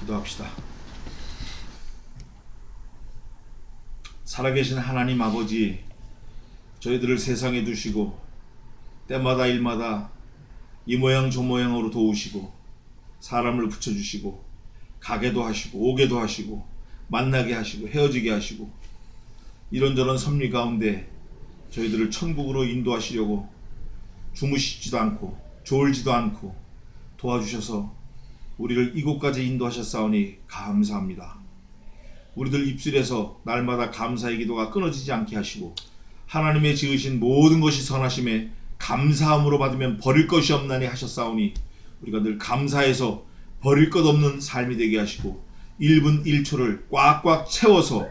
기도합시다. 살아계신 하나님 아버지, 저희들을 세상에 두시고 때마다 일마다 이 모양 저 모양으로 도우시고 사람을 붙여주시고 가게도 하시고 오게도 하시고 만나게 하시고 헤어지게 하시고 이런저런 섭리 가운데 저희들을 천국으로 인도하시려고 주무시지도 않고 졸지도 않고 도와주셔서 우리를 이곳까지 인도하셨사오니 감사합니다. 우리들 입술에서 날마다 감사의 기도가 끊어지지 않게 하시고 하나님의 지으신 모든 것이 선하심에 감사함으로 받으면 버릴 것이 없나니 하셨사오니 우리가 늘 감사해서 버릴 것 없는 삶이 되게 하시고 1분 1초를 꽉꽉 채워서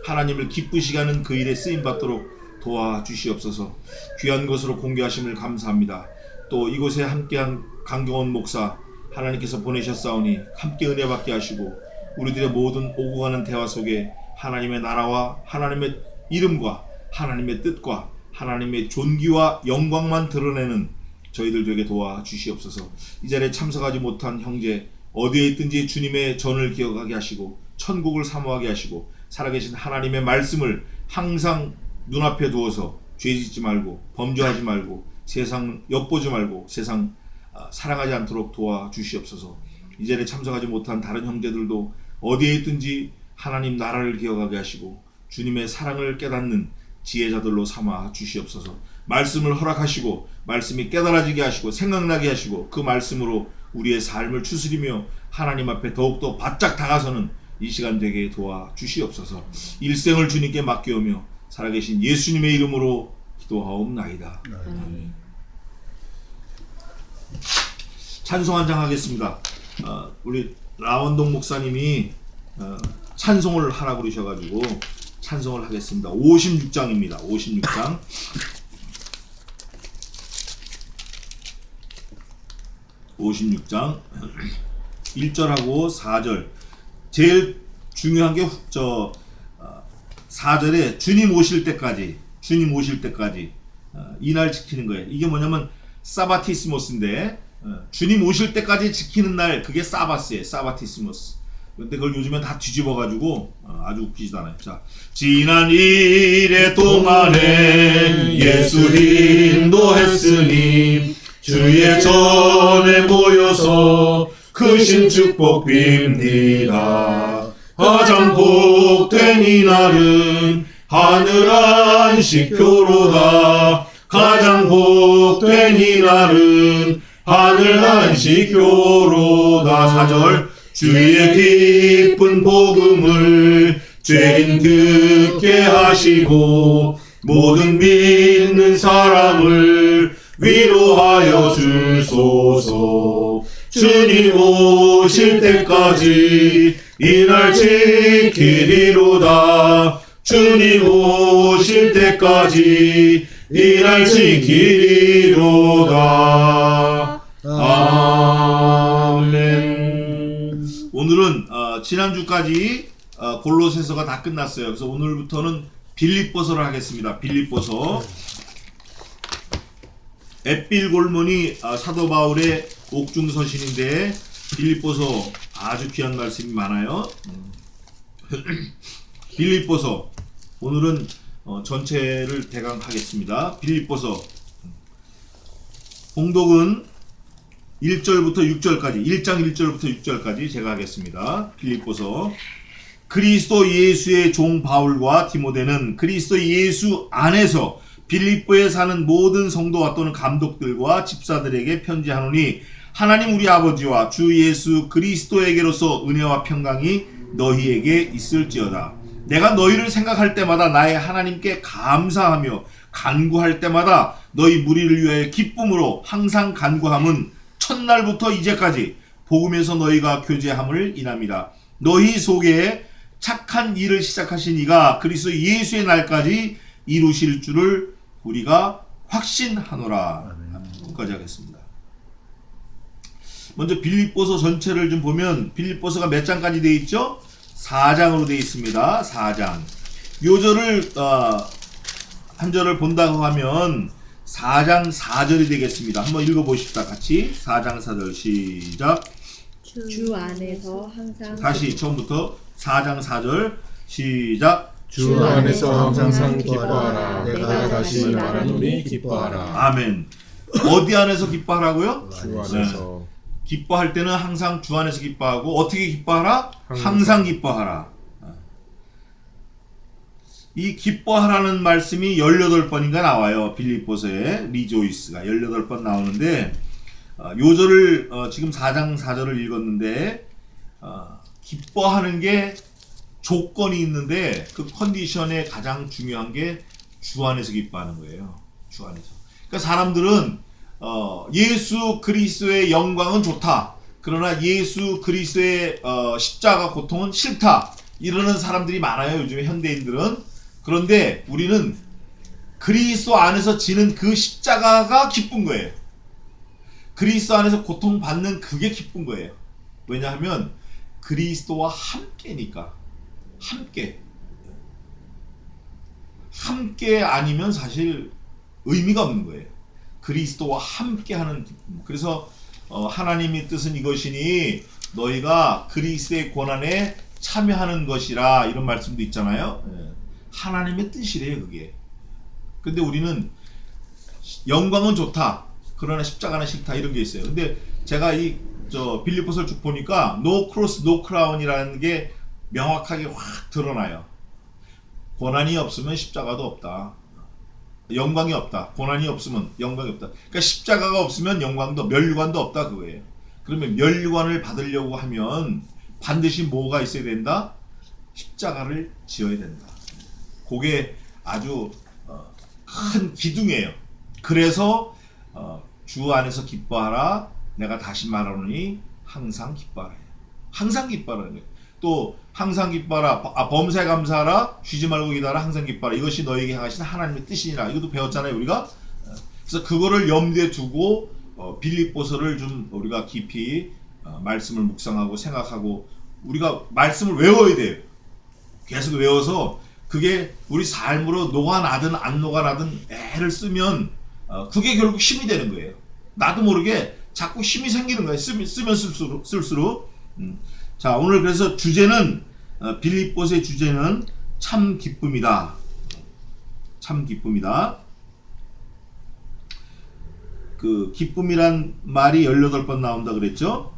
하나님을 기쁘시게 하는 그 일에 쓰임받도록 도와주시옵소서. 귀한 것으로 공개하심을 감사합니다. 또 이곳에 함께한 강경원 목사 하나님께서 보내셨사오니 함께 은혜 받게 하시고 우리들의 모든 오고 가는 대화 속에 하나님의 나라와 하나님의 이름과 하나님의 뜻과 하나님의 존귀와 영광만 드러내는 저희들 되게 도와주시옵소서. 이 자리에 참석하지 못한 형제 어디에 있든지 주님의 전을 기억하게 하시고 천국을 사모하게 하시고 살아계신 하나님의 말씀을 항상 눈앞에 두어서 죄짓지 말고 범죄하지 말고 세상 엿보지 말고 세상 살아가지 않도록 도와주시옵소서. 이 자리에 참석하지 못한 다른 형제들도 어디에 있든지 하나님 나라를 기억하게 하시고 주님의 사랑을 깨닫는 지혜자들로 삼아 주시옵소서. 말씀을 허락하시고 말씀이 깨달아지게 하시고 생각나게 하시고 그 말씀으로 우리의 삶을 추스리며 하나님 앞에 더욱더 바짝 다가서는 이 시간 되게 도와주시옵소서. 일생을 주님께 맡겨오며 살아계신 예수님의 이름으로 기도하옵나이다. 아멘. 찬송 한 장 하겠습니다. 우리 라원동 목사님이 찬송을 하라고 그러셔가지고 찬송을 하겠습니다. 56장입니다. 56장. 56장 1절하고 4절. 제일 중요한 게 4절에 주님 오실 때까지 이날 지키는 거예요. 이게 뭐냐면 사바티스모스인데 주님 오실 때까지 지키는 날, 그게 사바스예요. 사바티스모스. 근데 그걸 요즘엔 다 뒤집어가지고 아주 웃기지도 않아요. 자, 지난 이래 동안에 예수 인도했으니 주의 전에 모여서 크신 축복 빕니다. 가장 복된 이날은 하늘 안식교로다. 가장 복된 이날은 하늘 안식교로다. 4절. 주의 기쁜 복음을 죄인 듣게 하시고 모든 믿는 사람을 위로하여 주소서. 주님 오실 때까지 이날 지키리로다. 주님 오실 때까지 이날 지키리로다. 아멘. 오늘은 지난주까지 골로새서가 다 끝났어요. 그래서 오늘부터는 빌립보서를 하겠습니다. 빌립보서. 햇빌골문이 사도 바울의 옥중서신인데 빌립보서 아주 귀한 말씀이 많아요. 빌립보서 오늘은 전체를 대강 하겠습니다. 빌립보서 봉독은 1절부터 6절까지 1장 1절부터 6절까지 제가 하겠습니다. 빌립보서. 그리스도 예수의 종 바울과 디모데는 그리스도 예수 안에서 빌립보에 사는 모든 성도와 또는 감독들과 집사들에게 편지하노니 하나님 우리 아버지와 주 예수 그리스도에게로서 은혜와 평강이 너희에게 있을지어다. 내가 너희를 생각할 때마다 나의 하나님께 감사하며 간구할 때마다 너희 무리를 위하여 기쁨으로 항상 간구함은 첫날부터 이제까지 복음에서 너희가 교제함을 인함이라. 너희 속에 착한 일을 시작하신 이가 그리스도 예수의 날까지 이루실 줄을 우리가 확신하노라. 끝까지 하겠습니다. 먼저 빌립보서 전체를 좀 보면 빌립보서가 몇 장까지 되어 있죠? 4장으로 되어 있습니다. 4장. 요절을 한 절을 본다고 하면 4장 4절이 되겠습니다. 한번 읽어보십시다. 같이 4장 4절 시작. 주 안에서 항상 다시 처음부터 4장 4절 시작. 주 안에서 항상 기뻐하라. 내가 다시 말하노니 기뻐하라. 아멘. 어디 안에서 기뻐하라고요? 주 안에서. 기뻐할 때는 항상 주 안에서 기뻐하고 어떻게 기뻐하라? 항상 기뻐하라. 이 기뻐하라는 말씀이 18번인가 나와요. 빌립보서에 리조이스가 18번 나오는데 요절을 지금 4장 4절을 읽었는데 기뻐하는 게 조건이 있는데 그 컨디션에 가장 중요한 게 주 안에서 기뻐하는 거예요. 주 안에서. 그러니까 사람들은 예수 그리스도의 영광은 좋다. 그러나 예수 그리스도의 십자가 고통은 싫다. 이러는 사람들이 많아요. 요즘에 현대인들은. 그런데 우리는 그리스도 안에서 지는 그 십자가가 기쁜 거예요. 그리스도 안에서 고통받는 그게 기쁜 거예요. 왜냐하면 그리스도와 함께니까. 함께 아니면 사실 의미가 없는 거예요. 그리스도와 함께하는 기쁨. 그래서 하나님의 뜻은 이것이니 너희가 그리스도의 고난에 참여하는 것이라 이런 말씀도 있잖아요. 하나님의 뜻이래요 그게. 근데 우리는 영광은 좋다 그러나 십자가는 싫다 이런 게 있어요. 근데 제가 이 빌립보서를 쭉 보니까 No cross, no crown이라는 게 명확하게 확 드러나요. 고난이 없으면 십자가도 없다. 영광이 없다. 고난이 없으면 영광이 없다. 그러니까 십자가가 없으면 영광도 면류관도 없다 그거예요. 그러면 면류관을 받으려고 하면 반드시 뭐가 있어야 된다? 십자가를 지어야 된다. 그게 아주 큰 기둥이에요. 그래서 주 안에서 기뻐하라. 내가 다시 말하노니 항상 기뻐하라. 항상 기뻐하라는 거예요. 또 항상 기뻐하라. 범사에 감사하라. 쉬지 말고 기도하라. 항상 기뻐하라. 이것이 너에게 향하신 하나님의 뜻이니라. 이것도 배웠잖아요 우리가. 그래서 그거를 염두에 두고 빌립보서를 좀 우리가 깊이 말씀을 묵상하고 생각하고 우리가 말씀을 외워야 돼요. 계속 외워서 그게 우리 삶으로 녹아나든 안 녹아나든 애를 쓰면 그게 결국 힘이 되는 거예요. 나도 모르게 자꾸 힘이 생기는 거예요. 쓰면 쓸수록. 자, 오늘 그래서 주제는 빌립보서의 주제는 참 기쁨이다. 참 기쁨이다. 그 기쁨이란 말이 18번 나온다 그랬죠?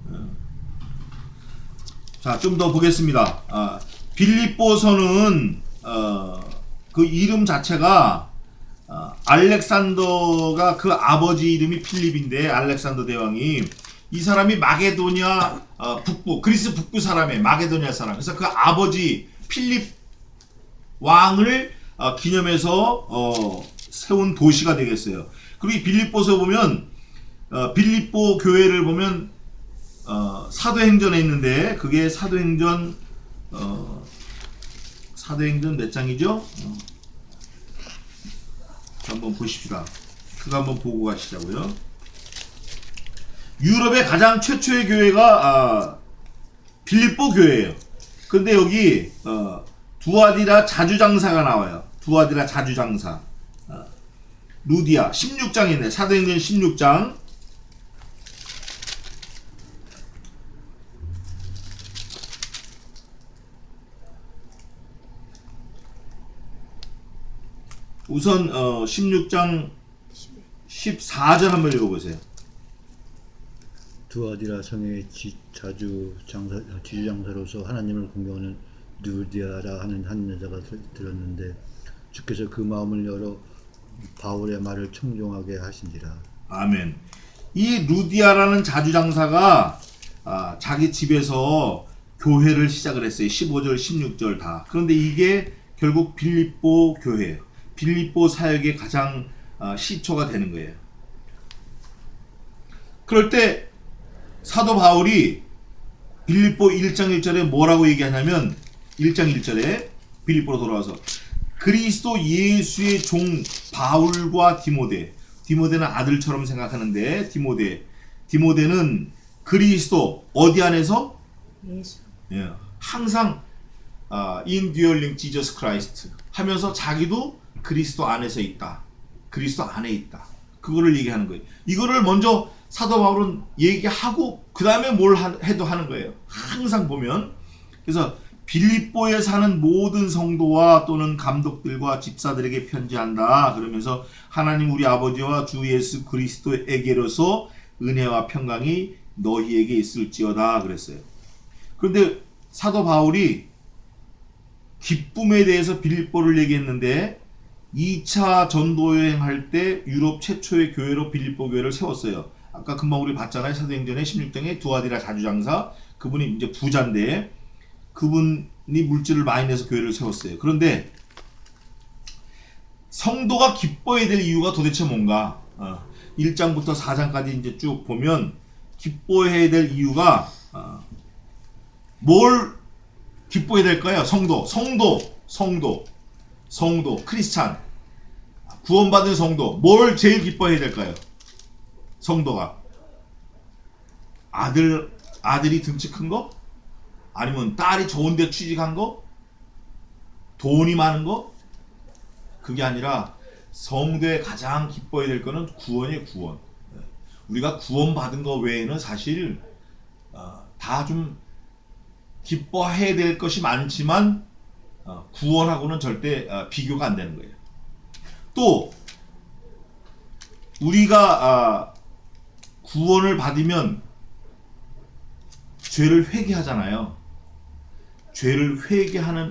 자, 좀 더 보겠습니다. 빌립보서는 그 이름 자체가 알렉산더가 그 아버지 이름이 필립인데 알렉산더 대왕이 이 사람이 마게도냐 북부 그리스 북부 사람이에요. 마게도냐 사람. 그래서 그 아버지 필립 왕을 기념해서 세운 도시가 되겠어요. 그리고 이 빌립보서 보면 빌립보 교회를 보면 사도행전에 있는데 그게 사도행전 몇 장이죠? 한번 보십시다. 그거 한번 보고 가시자고요. 유럽의 가장 최초의 교회가 빌립보 교회예요. 근데 여기 두아디라 자주장사가 나와요. 두아디라 자주장사. 루디아 16장이네. 사도행전 16장. 우선 16장 14절 한번 읽어보세요. 두아디라 성의 지주장사로서 하나님을 공경하는 루디아라 하는 한 여자가 들었는데 주께서 그 마음을 열어 바울의 말을 청종하게 하신지라. 아멘. 이 루디아라는 자주장사가 자기 집에서 교회를 시작을 했어요. 15절 16절 다. 그런데 이게 결국 빌립보 교회예요. 빌립보 사역의 가장 시초가 되는 거예요. 그럴 때 사도 바울이 빌립보 1장 1절에 뭐라고 얘기하냐면 1장 1절에 빌립보로 돌아와서 그리스도 예수의 종 바울과 디모데는 아들처럼 생각하는데 디모데는 그리스도 어디 안에서? 예수. 예, 항상 indwelling Jesus Christ 하면서 자기도 그리스도 안에서 있다. 그리스도 안에 있다. 그거를 얘기하는 거예요. 이거를 먼저 사도 바울은 얘기하고 그 다음에 뭘 해도 하는 거예요. 항상 보면. 그래서 빌립보에 사는 모든 성도와 또는 감독들과 집사들에게 편지한다. 그러면서 하나님 우리 아버지와 주 예수 그리스도에게로서 은혜와 평강이 너희에게 있을지어다 그랬어요. 그런데 사도 바울이 기쁨에 대해서 빌립보를 얘기했는데 2차 전도여행할 때 유럽 최초의 교회로 빌립보 교회를 세웠어요. 아까 금방 우리 봤잖아요. 사도행전의 16장에 두아디라 자주장사, 그분이 이제 부자인데 그분이 물질을 많이 내서 교회를 세웠어요. 그런데 성도가 기뻐해야 될 이유가 도대체 뭔가? 1장부터 4장까지 이제 쭉 보면 기뻐해야 될 이유가 뭘 기뻐해야 될까요? 성도, 크리스찬, 구원받은 성도, 뭘 제일 기뻐해야 될까요? 성도가 아들이 등치 큰 거? 아니면 딸이 좋은데 취직한 거? 돈이 많은 거? 그게 아니라 성도의 가장 기뻐해야 될 거는 구원이에요. 구원. 우리가 구원받은 거 외에는 사실 다 좀 기뻐해야 될 것이 많지만 구원하고는 절대 비교가 안 되는 거예요. 또 우리가 구원을 받으면 죄를 회개하잖아요. 죄를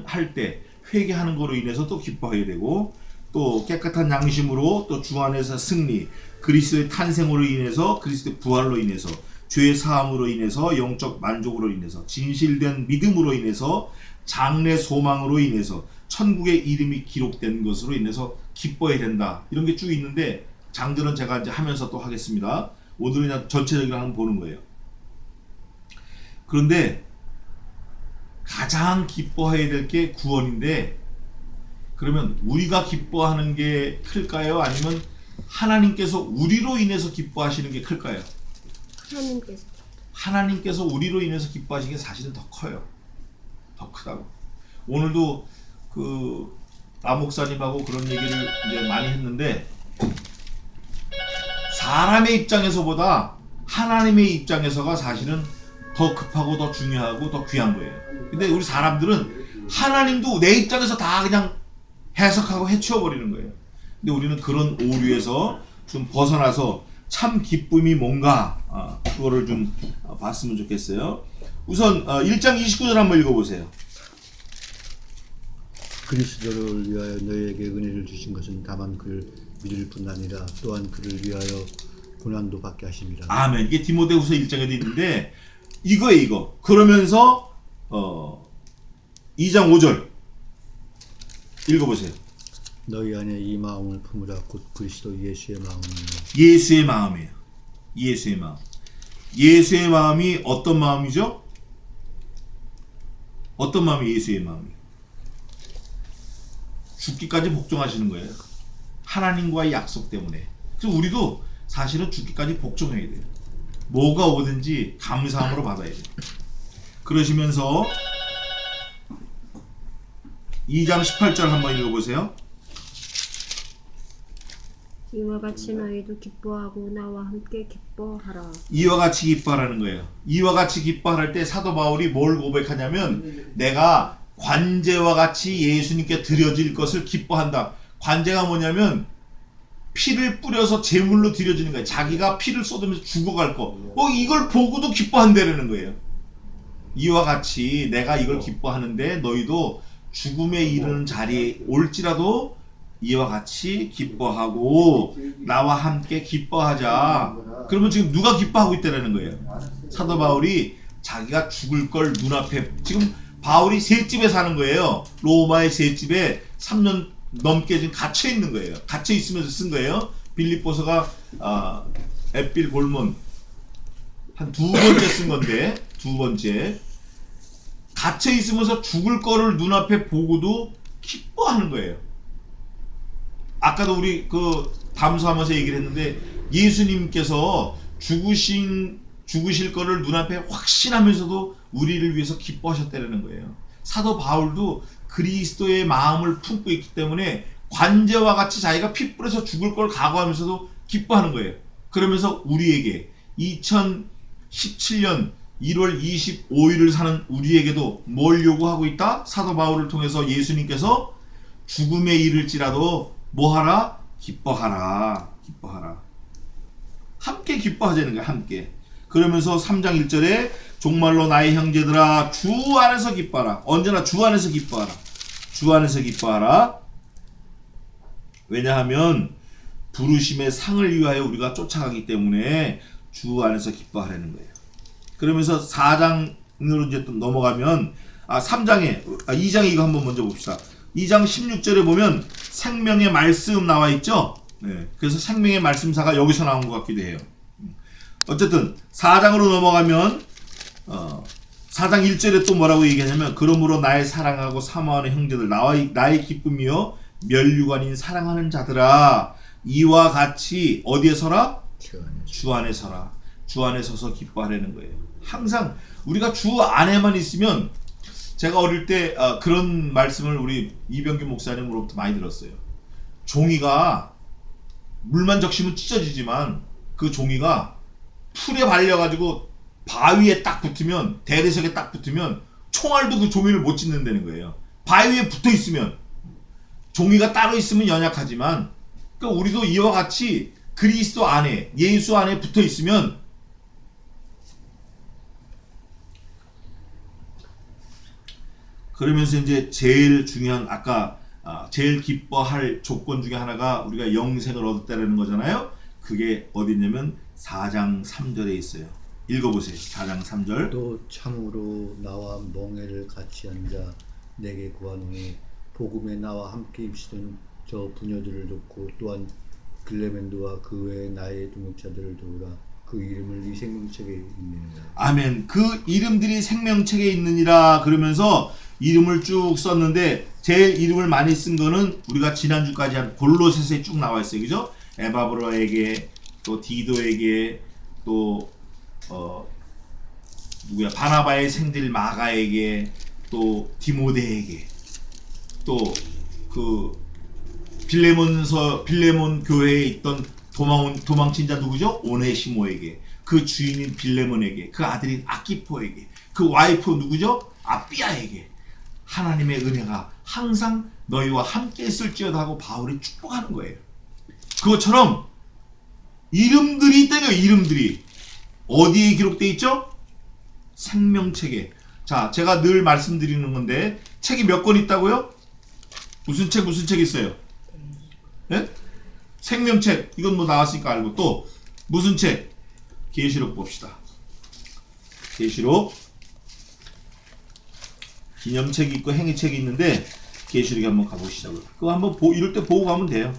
할 때 회개하는 거로 인해서 또 기뻐해야 되고, 또 깨끗한 양심으로 또 주 안에서 승리, 그리스도의 탄생으로 인해서, 그리스도의 부활로 인해서, 죄의 사함으로 인해서, 영적 만족으로 인해서, 진실된 믿음으로 인해서, 장래 소망으로 인해서, 천국의 이름이 기록된 것으로 인해서 기뻐해야 된다. 이런 게 쭉 있는데 장들은 제가 이제 하면서 또 하겠습니다. 오늘은 그냥 전체적으로 한번 보는 거예요. 그런데 가장 기뻐해야 될 게 구원인데, 그러면 우리가 기뻐하는 게 클까요? 아니면 하나님께서 우리로 인해서 기뻐하시는 게 클까요? 하나님께서 우리로 인해서 기뻐하시는 게 사실은 더 커요. 더 크다고. 오늘도 나 목사님하고 그런 얘기를 이제 많이 했는데, 사람의 입장에서보다 하나님의 입장에서가 사실은 더 급하고 더 중요하고 더 귀한 거예요. 근데 우리 사람들은 하나님도 내 입장에서 다 그냥 해석하고 해치워버리는 거예요. 근데 우리는 그런 오류에서 좀 벗어나서 참 기쁨이 뭔가 그거를 좀 봤으면 좋겠어요. 우선 1장 29절 한번 읽어보세요. 그리스도를 위하여 너희에게 은혜를 주신 것은 다만 그를 믿을 뿐 아니라 또한 그를 위하여 고난도 받게 하심이라. 아멘. 이게 디모데후서 1장에도 있는데 이거예요, 이거. 그러면서 2장 5절 읽어보세요. 너희 안에 이 마음을 품으라. 곧 그리스도 예수의 마음이요. 예수의 마음이에요. 예수의 마음. 예수의 마음이 어떤 마음이죠? 어떤 마음이 예수의 마음이에요? 죽기까지 복종하시는 거예요. 하나님과의 약속 때문에. 그래서 우리도 사실은 죽기까지 복종해야 돼요. 뭐가 오든지 감사함으로 받아야 돼요. 그러시면서 2장 18절 한번 읽어보세요. 이와 같이 너희도 기뻐하고 나와 함께 기뻐하라. 이와 같이 기뻐하라는 거예요. 이와 같이 기뻐할 때 사도 바울이 뭘 고백하냐면, 내가 관제와 같이 예수님께 드려질 것을 기뻐한다. 관제가 뭐냐면 피를 뿌려서 제물로 드려지는 거예요. 자기가 피를 쏟으면서 죽어갈 거. 이걸 보고도 기뻐한다는 거예요. 이와 같이 내가 이걸 기뻐하는데 너희도 죽음에 이르는 자리에 올지라도 이와 같이 기뻐하고 나와 함께 기뻐하자. 그러면 지금 누가 기뻐하고 있다는 거예요? 사도 바울이 자기가 죽을 걸 눈앞에, 지금 바울이 셋집에 사는 거예요. 로마의 셋집에 3년 넘게 지금 갇혀 있는 거예요. 갇혀 있으면서 쓴 거예요. 빌립보서가 앳빌 골문 한 2번째 쓴 건데, 2번째. 갇혀 있으면서 죽을 거를 눈앞에 보고도 기뻐하는 거예요. 아까도 우리 담수하면서 얘기를 했는데, 예수님께서 죽으실 거를 눈앞에 확신하면서도 우리를 위해서 기뻐하셨다는 거예요. 사도 바울도 그리스도의 마음을 품고 있기 때문에 관제와 같이 자기가 피 뿌려서 죽을 걸 각오하면서도 기뻐하는 거예요. 그러면서 우리에게 2017년 1월 25일을 사는 우리에게도 뭘 요구하고 있다? 사도 바울을 통해서 예수님께서 죽음에 이를지라도 뭐하라? 기뻐하라. 기뻐하라. 함께 기뻐하자는 거야. 함께. 그러면서 3장 1절에 종말로 나의 형제들아 주 안에서 기뻐하라. 언제나 주 안에서 기뻐하라. 주 안에서 기뻐하라. 왜냐하면 부르심의 상을 위하여 우리가 쫓아가기 때문에 주 안에서 기뻐하라는 거예요. 그러면서 4장으로 이제 또 넘어가면 2장에 이거 한번 먼저 봅시다. 2장 16절에 보면 생명의 말씀 나와 있죠. 네. 그래서 생명의 말씀사가 여기서 나온 것 같기도 해요. 어쨌든 4장으로 넘어가면 4장 1절에 또 뭐라고 얘기하냐면 그러므로 나의 사랑하고 사모하는 형제들 나의 기쁨이요 멸류관인 사랑하는 자들아 이와 같이 어디에 서라? 주 안에 서라. 주 안에 서서 기뻐하라는 거예요. 항상 우리가 주 안에만 있으면 제가 어릴 때 그런 말씀을 우리 이병규 목사님으로부터 많이 들었어요. 종이가 물만 적시면 찢어지지만 그 종이가 풀에 발려가지고 바위에 딱 붙으면 대리석에 딱 붙으면 총알도 그 종이를 못 찢는다는 거예요. 바위에 붙어 있으면 종이가 따로 있으면 연약하지만 그러니까 우리도 이와 같이 그리스도 안에 예수 안에 붙어 있으면 그러면서 이제 제일 중요한 아까 제일 기뻐할 조건 중에 하나가 우리가 영생을 얻었다라는 거잖아요. 그게 어디 있냐면 4장 3절에 있어요. 읽어보세요. 4장 3절. 또 참으로 나와 멍에를 같이 앉아 내게 구하노니 복음에 나와 함께 입시던 저 부녀들을 돕고 또한 글레멘드와 그 외에 나의 동역자들을 도우라. 그 이름을 이 생명책에 있느니라. 아멘. 그 이름들이 생명책에 있느니라 그러면서 이름을 쭉 썼는데 제일 이름을 많이 쓴 거는 우리가 지난주까지 한 골로새서에 쭉 나와 있어요. 그죠? 에바브로에게 또 디도에게 또 바나바의 생들 마가에게 또 디모데에게 또 그 빌레몬 교회에 있던 도망친 자 누구죠? 오네시모에게 그 주인인 빌레몬에게 그 아들인 아키포에게 그 와이프 누구죠? 아삐아에게 하나님의 은혜가 항상 너희와 함께 있을지어다 하고 바울이 축복하는 거예요. 그것처럼 이름들이 있다고요. 이름들이 어디에 기록되어 있죠? 생명책에. 자, 제가 늘 말씀드리는 건데 책이 몇 권 있다고요? 무슨 책 있어요? 네? 생명책. 이건 뭐 나왔으니까 알고 또 무슨 책? 계시록 봅시다. 계시록. 기념책이 있고 행위책이 있는데 계시록에 한번 가보시자고요. 그거 한번 이럴 때 보고 가면 돼요.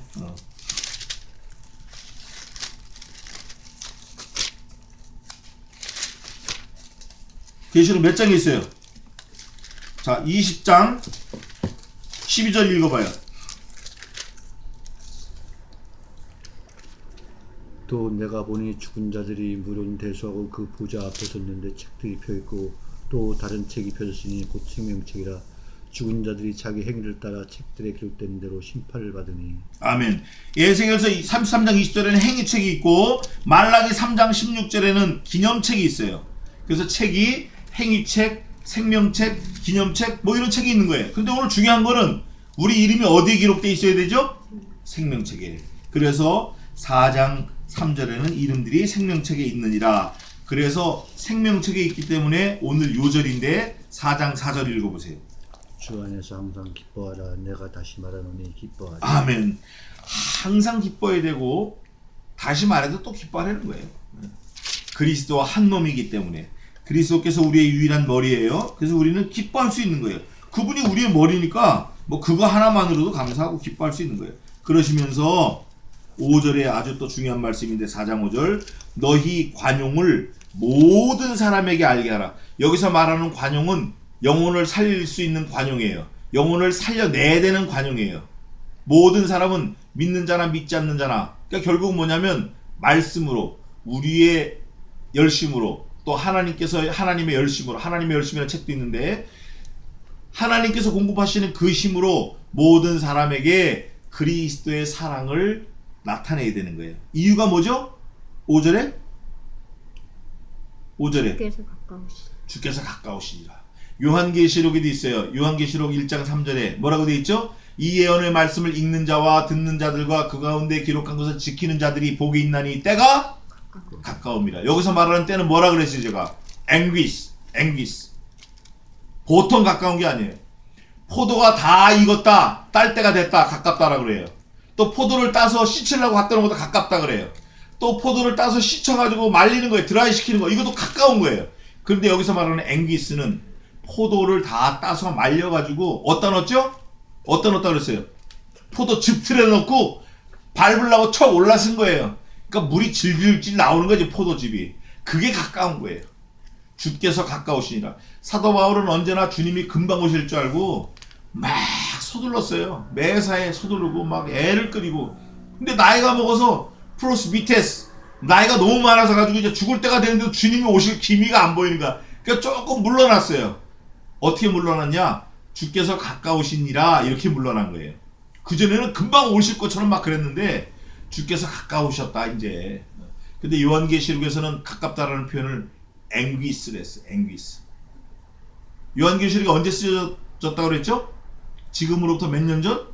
계시록 몇 장이 있어요? 자, 20장 12절 읽어봐요. 또 내가 보니 죽은 자들이 물은 대수하고 그 보좌 앞에 섰는데 책들이 펴있고 또 다른 책이 펴졌으니 곧 생명책이라. 죽은 자들이 자기 행위를 따라 책들에 기록된 대로 심판을 받으니. 아멘. 예수께서 33장 20절에는 행위책이 있고 말라기 3장 16절에는 기념책이 있어요. 그래서 책이 행위책, 생명책, 기념책 뭐 이런 책이 있는 거예요. 근데 오늘 중요한 거는 우리 이름이 어디에 기록되어 있어야 되죠? 생명책에. 그래서 4장 3절에는 이름들이 생명책에 있느니라. 그래서 생명책에 있기 때문에 오늘 요절인데 4장 4절 읽어보세요. 주 안에서 항상 기뻐하라. 내가 다시 말하노니 기뻐하라. 아멘. 항상 기뻐해야 되고 다시 말해도 또 기뻐하라는 거예요. 그리스도와 한 몸이기 때문에 그리스도께서 우리의 유일한 머리예요. 그래서 우리는 기뻐할 수 있는 거예요. 그분이 우리의 머리니까 뭐 그거 하나만으로도 감사하고 기뻐할 수 있는 거예요. 그러시면서 5절에 아주 또 중요한 말씀인데 4장 5절 너희 관용을 모든 사람에게 알게 하라. 여기서 말하는 관용은 영혼을 살릴 수 있는 관용이에요. 영혼을 살려내야 되는 관용이에요. 모든 사람은 믿는 자나 믿지 않는 자나 그러니까 결국은 뭐냐면 말씀으로 우리의 열심으로 또 하나님의 열심이라는 책도 있는데 하나님께서 공급하시는 그 힘으로 모든 사람에게 그리스도의 사랑을 나타내야 되는 거예요. 이유가 뭐죠? 5절에 주께서 가까우시. 주께서 가까우시니라. 요한계시록에도 있어요. 요한계시록 1장 3절에 뭐라고 되어 있죠? 이 예언의 말씀을 읽는 자와 듣는 자들과 그 가운데 기록한 것을 지키는 자들이 복이 있나니 때가 가까움이라. 여기서 말하는 때는 뭐라 그랬어요? 제가 앵귀스. 보통 가까운 게 아니에요. 포도가 다 익었다, 딸 때가 됐다, 가깝다라 그래요. 또 포도를 따서 씻으려고 갖다 놓은 것도 가깝다 그래요. 또 포도를 따서 씻어가지고 말리는 거예요. 드라이 시키는 거, 이것도 가까운 거예요. 그런데 여기서 말하는 앵귀스는 포도를 다 따서 말려가지고 어디다 넣었죠? 어디다 넣었다 그랬어요? 포도즙 틀에 넣고 밟으려고 쳐 올라선 거예요. 그러니까 물이 질질질 나오는 거지, 포도즙이. 그게 가까운 거예요. 주께서 가까우시니라. 사도 바울은 언제나 주님이 금방 오실 줄 알고 막 서둘렀어요. 매사에 서두르고 막 애를 끓이고. 근데 나이가 먹어서 프로스비테스, 나이가 너무 많아서 가지고 이제 죽을 때가 되는데 주님이 오실 기미가 안 보이는 거야. 그러니까 조금 물러났어요. 어떻게 물러났냐? 주께서 가까우시니라 이렇게 물러난 거예요. 그전에는 금방 오실 것처럼 막 그랬는데 주께서 가까우셨다 이제. 근데 요한계시록에서는 가깝다라는 표현을 앵귀스를 했어요. 앵귀스. 요한계시록이 언제 쓰여졌다고 그랬죠? 지금으로부터 몇 년 전?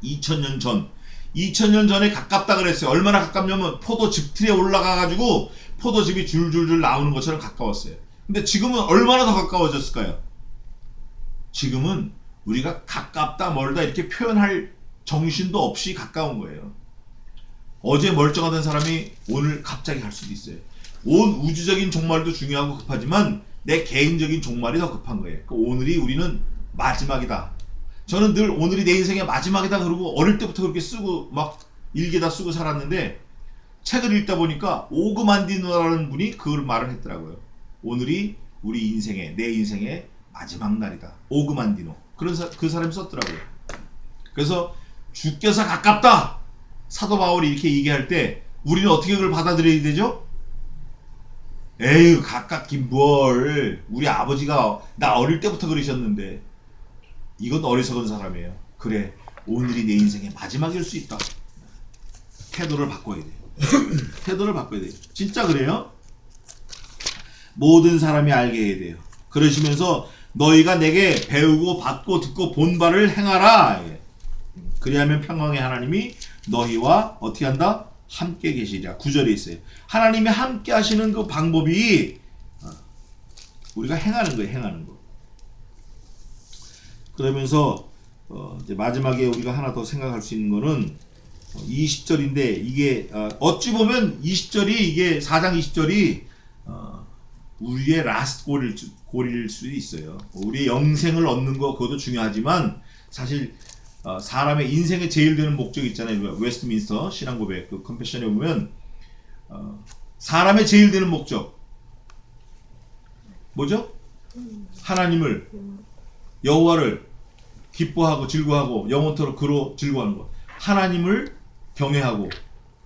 2000년 전. 2000년 전에 가깝다 그랬어요. 얼마나 가깝냐면 포도즙 틀에 올라가가지고 포도즙이 줄줄줄 나오는 것처럼 가까웠어요. 근데 지금은 얼마나 더 가까워졌을까요? 지금은 우리가 가깝다 멀다 이렇게 표현할 정신도 없이 가까운 거예요. 어제 멀쩡하던 사람이 오늘 갑자기 갈 수도 있어요. 온 우주적인 종말도 중요하고 급하지만 내 개인적인 종말이 더 급한 거예요. 그러니까 오늘이 우리는 마지막이다. 저는 늘 오늘이 내 인생의 마지막이다 그러고 어릴 때부터 그렇게 쓰고 막 일기에다 쓰고 살았는데 책을 읽다 보니까 오그만디노라는 분이 그 말을 했더라고요. 오늘이 우리 인생의, 내 인생의 마지막 날이다. 오그만디노. 그 사람이 썼더라고요. 그래서 주께서 가깝다. 사도 바울이 이렇게 얘기할 때 우리는 어떻게 그걸 받아들여야 되죠? 에휴, 가깝긴 뭘. 우리 아버지가 나 어릴 때부터 그러셨는데. 이건 어리석은 사람이에요. 그래, 오늘이 내 인생의 마지막일 수 있다. 태도를 바꿔야 돼요. 태도를 바꿔야 돼요. 진짜 그래요? 모든 사람이 알게 해야 돼요. 그러시면서 너희가 내게 배우고 받고 듣고 본 바를 행하라. 그리하면 평강의 하나님이 너희와 어떻게 한다? 함께 계시리라. 9절에 있어요. 하나님이 함께 하시는 그 방법이 우리가 행하는 거예요. 행하는 거. 그러면서 이제 마지막에 우리가 하나 더 생각할 수 있는 거는 20절인데 이게 어찌 보면 20절이 이게 4장 20절이 우리의 라스트 골일 수도 있어요. 우리의 영생을 얻는 거 그것도 중요하지만 사실 사람의 인생의 제일 되는 목적이 있잖아요. 웨스트민스터 신앙고백 그 컨페션에 보면 사람의 제일 되는 목적 뭐죠? 하나님을 여호와를 기뻐하고 즐거워하고 영원토록 그로 즐거워하는 것. 하나님을 경외하고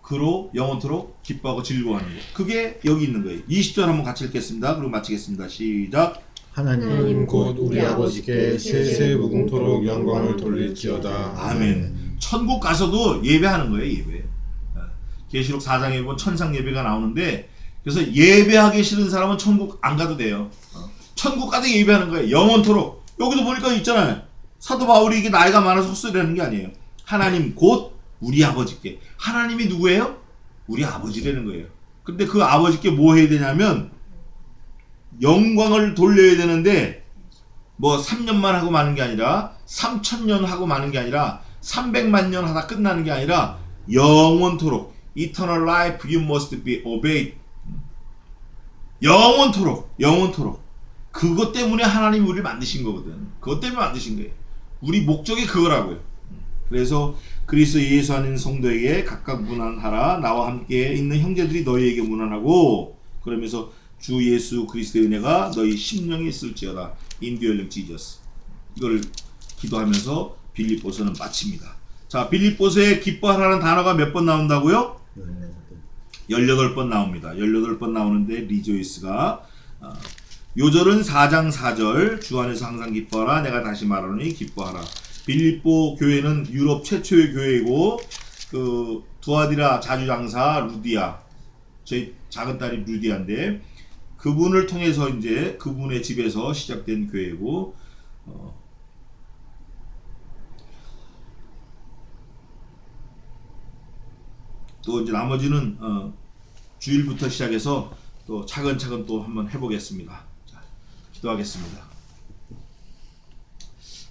그로 영원토록 기뻐하고 즐거워하는 것. 그게 여기 있는 거예요. 20절 한번 같이 읽겠습니다. 그리고 마치겠습니다. 시작. 하나님 곧 우리 아버지께 세세 무궁토록 영광을 돌릴지어다. 아멘. 천국 가서도 예배하는 거예요. 예배. 계시록 4장에 보면 천상 예배가 나오는데 그래서 예배하기 싫은 사람은 천국 안 가도 돼요. 천국 가도 예배하는 거예요. 영원토록. 여기도 보니까 있잖아요. 사도 바울이 이게 나이가 많아서 헛소리하는 게 아니에요. 하나님 곧 우리 아버지께. 하나님이 누구예요? 우리 아버지라는 거예요. 근데 그 아버지께 뭐 해야 되냐면 영광을 돌려야 되는데 뭐 3년만 하고 마는 게 아니라 3000년 하고 마는 게 아니라 300만 년 하다 끝나는 게 아니라 영원토록 Eternal life you must be obeyed. 영원토록 그것 때문에 하나님이 우리를 만드신 거거든. 그것 때문에 만드신 거예요. 우리 목적이 그거라고요. 그래서 그리스도 예수 안에 있는 성도에게 각각 문안하라. 나와 함께 있는 형제들이 너희에게 문안하고 그러면서 주 예수 그리스도의 은혜가 너희 심령에 있을지어다. 인디얼령 지저스. 이걸 기도하면서 빌립보서는 마칩니다. 자, 빌립보서에 기뻐하라는 단어가 몇 번 나온다고요? 18번 나옵니다. 18번 나오는데 리조이스가 요절은 4장 4절 주 안에서 항상 기뻐하라. 내가 다시 말하노니 기뻐하라. 빌립보 교회는 유럽 최초의 교회이고 그 두아디라 자주장사 루디아, 저희 작은 딸이 루디아인데 그분을 통해서 이제 그분의 집에서 시작된 교회고, 또 이제 나머지는 주일부터 시작해서 또 차근차근 또 한번 해보겠습니다. 자, 기도하겠습니다.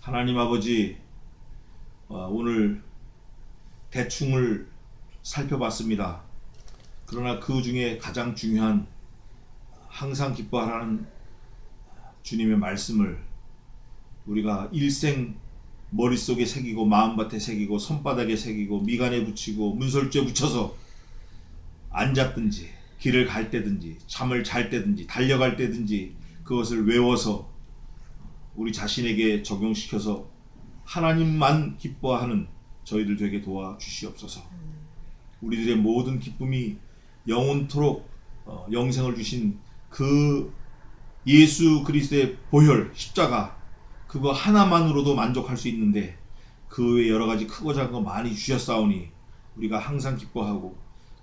하나님 아버지, 오늘 대충을 살펴봤습니다. 그러나 그 중에 가장 중요한 항상 기뻐하라는 주님의 말씀을 우리가 일생 머릿속에 새기고 마음밭에 새기고 손바닥에 새기고 미간에 붙이고 문설주에 붙여서 앉았든지 길을 갈 때든지 잠을 잘 때든지 달려갈 때든지 그것을 외워서 우리 자신에게 적용시켜서 하나님만 기뻐하는 저희들 되게 도와주시옵소서. 우리들의 모든 기쁨이 영원토록 영생을 주신 그 예수 그리스도의 보혈 십자가 그거 하나만으로도 만족할 수 있는데 그 외에 여러 가지 크고 작은 거 많이 주셨사오니 우리가 항상 기뻐하고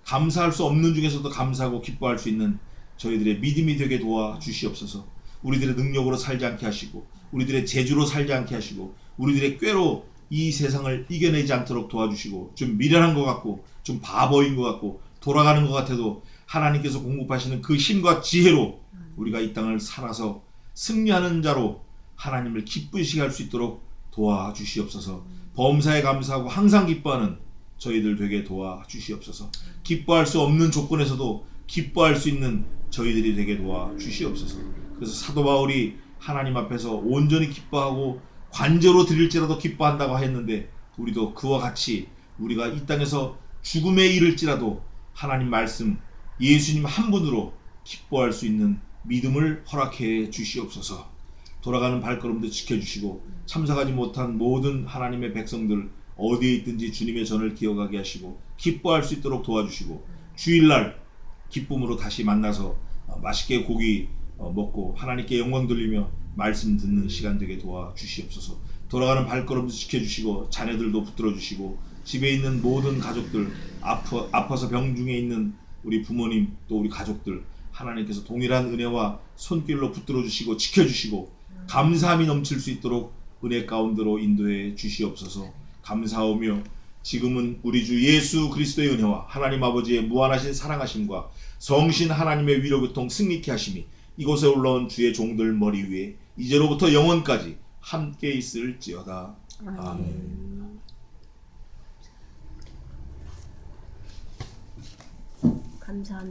감사할 수 없는 중에서도 감사하고 기뻐할 수 있는 저희들의 믿음이 되게 도와주시옵소서. 우리들의 능력으로 살지 않게 하시고 우리들의 재주로 살지 않게 하시고 우리들의 꾀로 이 세상을 이겨내지 않도록 도와주시고, 좀 미련한 것 같고 좀 바보인 것 같고 돌아가는 것 같아도 하나님께서 공급하시는 그 힘과 지혜로 우리가 이 땅을 살아서 승리하는 자로 하나님을 기쁘시게 할 수 있도록 도와주시옵소서. 범사에 감사하고 항상 기뻐하는 저희들 되게 도와주시옵소서. 기뻐할 수 없는 조건에서도 기뻐할 수 있는 저희들이 되게 도와주시옵소서. 그래서 사도 바울이 하나님 앞에서 온전히 기뻐하고 관제로 드릴지라도 기뻐한다고 했는데 우리도 그와 같이 우리가 이 땅에서 죽음에 이를지라도 하나님 말씀 예수님 한 분으로 기뻐할 수 있는 믿음을 허락해 주시옵소서. 돌아가는 발걸음도 지켜주시고 참석하지 못한 모든 하나님의 백성들 어디에 있든지 주님의 전을 기억하게 하시고 기뻐할 수 있도록 도와주시고 주일날 기쁨으로 다시 만나서 맛있게 고기 먹고 하나님께 영광 돌리며 말씀 듣는 시간 되게 도와주시옵소서. 돌아가는 발걸음도 지켜주시고 자녀들도 붙들어주시고 집에 있는 모든 가족들 아파서 병 중에 있는 우리 부모님 또 우리 가족들 하나님께서 동일한 은혜와 손길로 붙들어주시고 지켜주시고 감사함이 넘칠 수 있도록 은혜 가운데로 인도해 주시옵소서. 감사하며 지금은 우리 주 예수 그리스도의 은혜와 하나님 아버지의 무한하신 사랑하심과 성신 하나님의 위로교통 승리케 하심이 이곳에 올라온 주의 종들 머리 위에 이제로부터 영원까지 함께 있을지어다. 아멘. 감사합니다.